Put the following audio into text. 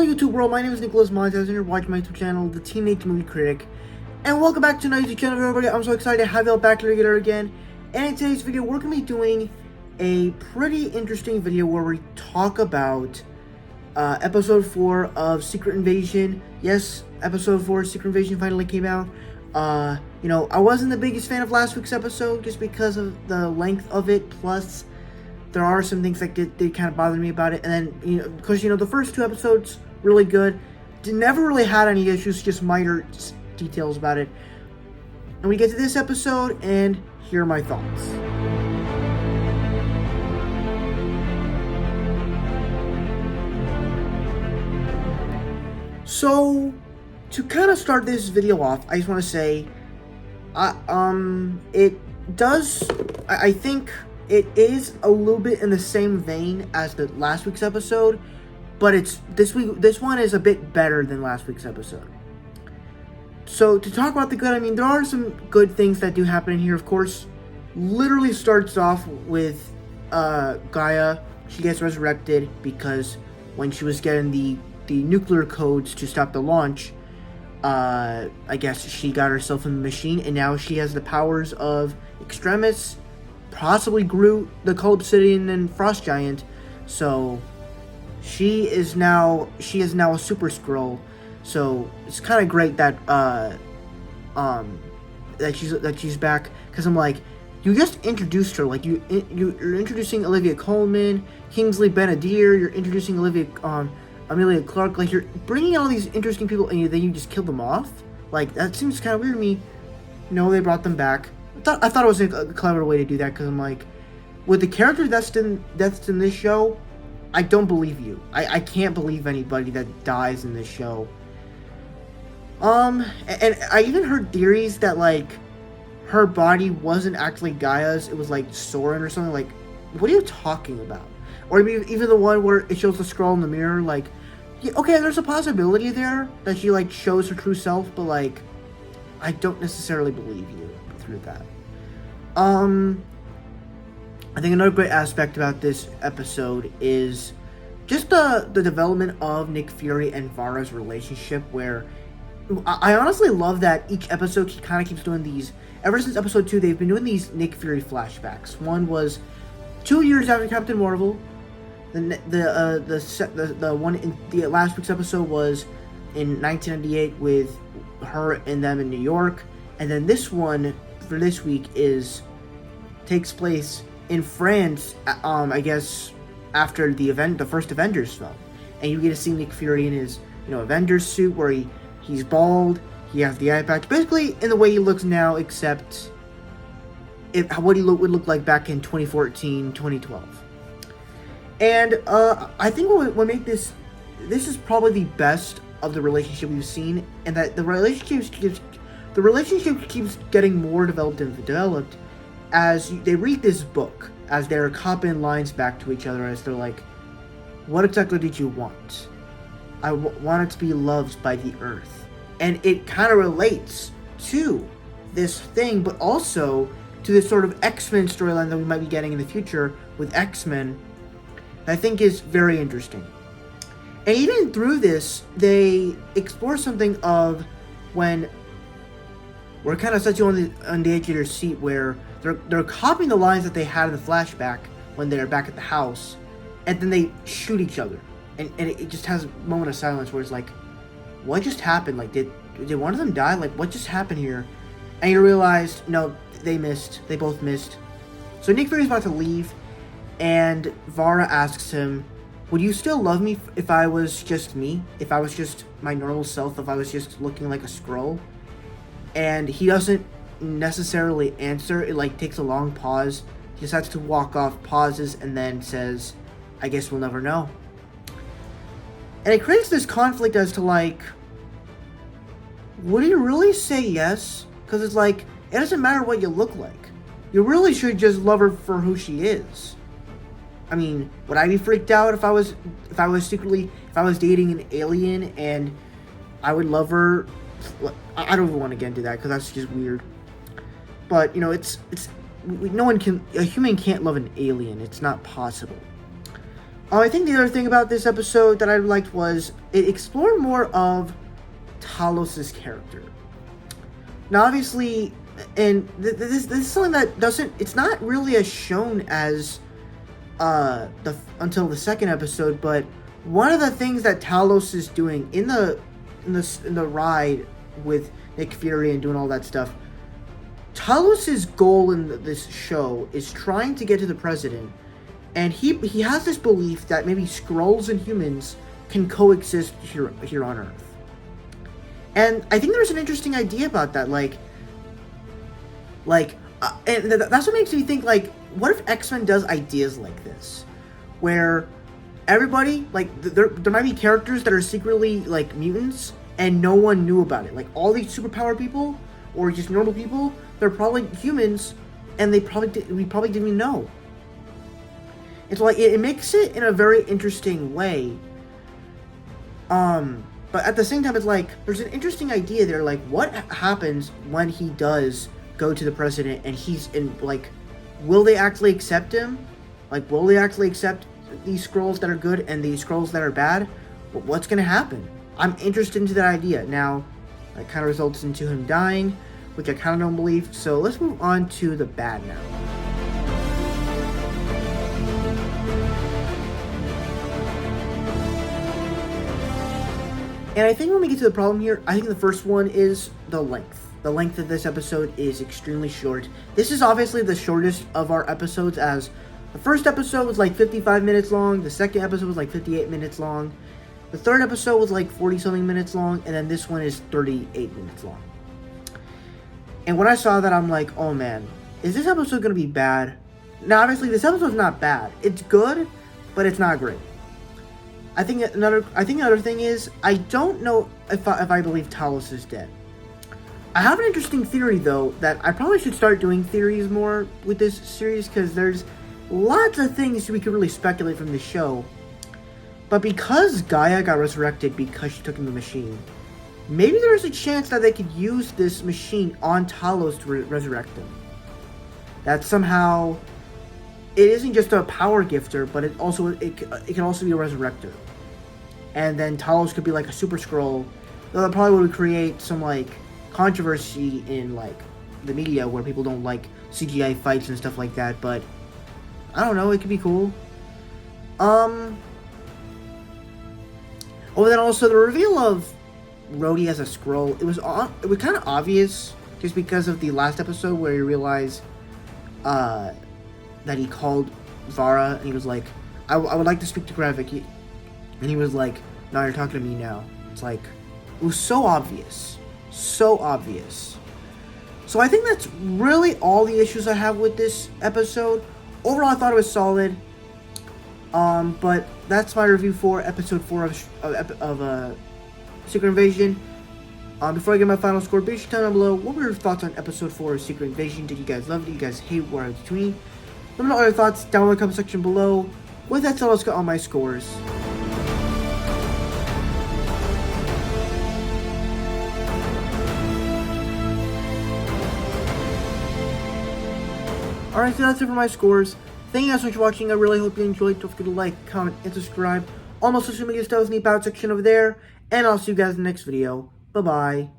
YouTube world, my name is Nicholas Montez and you're watching my YouTube channel, The Teenage Movie Critic. And welcome back to my YouTube channel, everybody. I'm so excited to have you all back together again. And in today's video, we're going to be doing a pretty interesting video where we talk about episode 4 of Secret Invasion. Yes, episode 4 Secret Invasion finally came out. You know, I wasn't the biggest fan of last week's episode just because of the length of it, plus there are some things that did kind of bother me about it. And then, you know, because, you know, the first 2 episodes, really good. Never really had any issues, just minor details about it. And we get to this episode, and here are my thoughts. So, to kind of start this video off, I just want to say, I think it is a little bit in the same vein as the last week's episode, but this one is a bit better than last week's episode. So to talk about the good, I mean, there are some good things that do happen in here, of course. Literally starts off with Gaia. She gets resurrected because when she was getting the nuclear codes to stop the launch, I guess she got herself in the machine, and now she has the powers of Extremis, possibly Groot, the Cull Obsidian, and Frost Giant. So she is now a Super Skrull. So it's kind of great that that she's back, because I'm like, you just introduced her, like you're introducing Olivia Colman, Kingsley Ben-Adir, you're introducing Emilia Clarke, like you're bringing all these interesting people, and then you just kill them off. Like, that seems kind of weird to me. No, they brought them back. I thought it was a clever way to do that, because I'm like, with the character that's in this show, I don't believe you. I can't believe anybody that dies in this show. And I even heard theories that, like, her body wasn't actually Gaia's, it was like Soren or something. Like, what are you talking about? Or maybe even the one where it shows the scroll in the mirror, like, yeah, okay, there's a possibility there that she, like, shows her true self, but, like, I don't necessarily believe you through that. I think another great aspect about this episode is just the development of Nick Fury and Vara's relationship, where I honestly love that each episode kind of keeps doing these. Ever since episode 2, they've been doing these Nick Fury flashbacks. One was 2 years after Captain Marvel. The one in the last week's episode was in 1998 with her and them in New York, and then this one for this week takes place in France. I guess after the first Avengers film, and you get to see Nick Fury in his Avengers suit where he's bald, he has the eye patch, basically in the way he looks now, except what he would look like back in 2014, 2012. And I think what make this is probably the best of the relationship we've seen, and that the relationship keeps getting more developed as they read this book, as they're copying lines back to each other, as they're like, what exactly did you want? I wanted to be loved by the earth. And it kind of relates to this thing, but also to this sort of X-Men storyline that we might be getting in the future with X-Men, that I think is very interesting. And even through this, they explore something of when we're kind of set you on the edge of your seat, where they're copying the lines that they had in the flashback when they're back at the house, and then they shoot each other, and it just has a moment of silence where it's like, what just happened? Like, did one of them die? Like, what just happened here? And you realize, no, they both missed. So Nick Fury's about to leave, and Vara asks him, would you still love me if I was just me? If I was just my normal self? If I was just looking like a Skrull? And he doesn't necessarily answer. It, like, takes a long pause. He decides to walk off, pauses, and then says, I guess we'll never know. And it creates this conflict as to, like, would he really say yes? Because it's like, it doesn't matter what you look like. You really should just love her for who she is. I mean, would I be freaked out if I was dating an alien and I would love her? I don't even want to get into that because that's just weird. But, you know, a human can't love an alien. It's not possible. I think the other thing about this episode that I liked was it explored more of Talos' character. Now, obviously, and this is something that doesn't. It's not really as shown as until the second episode. But one of the things that Talos is doing in the ride with Nick Fury and doing all that stuff, Talos' goal in this show is trying to get to the president, and he has this belief that maybe Skrulls and humans can coexist here on Earth. And I think there's an interesting idea about that, and that's what makes me think, like, what if X-Men does ideas like this, where everybody, like, there might be characters that are secretly, like, mutants, and no one knew about it. Like, all these superpower people, or just normal people, they're probably humans, and we probably didn't even know. It's like, it makes it in a very interesting way. But at the same time, it's like, there's an interesting idea there, like, what happens when he does go to the president, and he's in, like, will they actually accept him? Like, will they actually accept these Skrulls that are good and these Skrulls that are bad? What's gonna happen? I'm interested into that idea. Now, that kind of results into him dying, which I kind of don't believe, so let's move on to the bad now. And I think when we get to the problem here, I think the first one is the length. The length of this episode is extremely short. This is obviously the shortest of our episodes, as the first episode was like 55 minutes long, the second episode was like 58 minutes long, the third episode was like 40-something minutes long, and then this one is 38 minutes long. And when I saw that, I'm like, oh man, is this episode going to be bad? Now, obviously, this episode's not bad. It's good, but it's not great. I think another thing is, I don't know if I believe Talos is dead. I have an interesting theory, though, that I probably should start doing theories more with this series, because there's lots of things we could really speculate from the show. But because Gaia got resurrected because she took in the machine, maybe there's a chance that they could use this machine on Talos to resurrect him. That somehow it isn't just a power gifter, but it can also be a resurrector. And then Talos could be like a super Skrull. Though that probably would create some, like, controversy in, like, the media where people don't like CGI fights and stuff like that, but I don't know, it could be cool. Oh, then also the reveal of Rhodey as a Skrull, it was kind of obvious just because of the last episode where you realize that he called Vara and he was like, I would like to speak to Gravik. And he was like, no, you're talking to me now. It's like, it was so obvious. So obvious. So I think that's really all the issues I have with this episode. Overall, I thought it was solid. But that's my review for episode 4 of Secret Invasion. Before I get my final score, be sure to tell me down below what were your thoughts on episode 4 of Secret Invasion. Did you guys love it? Did you guys hate what I was between? Let me know all your thoughts down in the comment section below. With that said, let's get on my scores. Alright, so that's it for my scores. Thank you guys so much for watching. I really hope you enjoyed. Don't forget to like, comment, and subscribe. All my social media stuff is in the about section over there. And I'll see you guys in the next video. Bye-bye.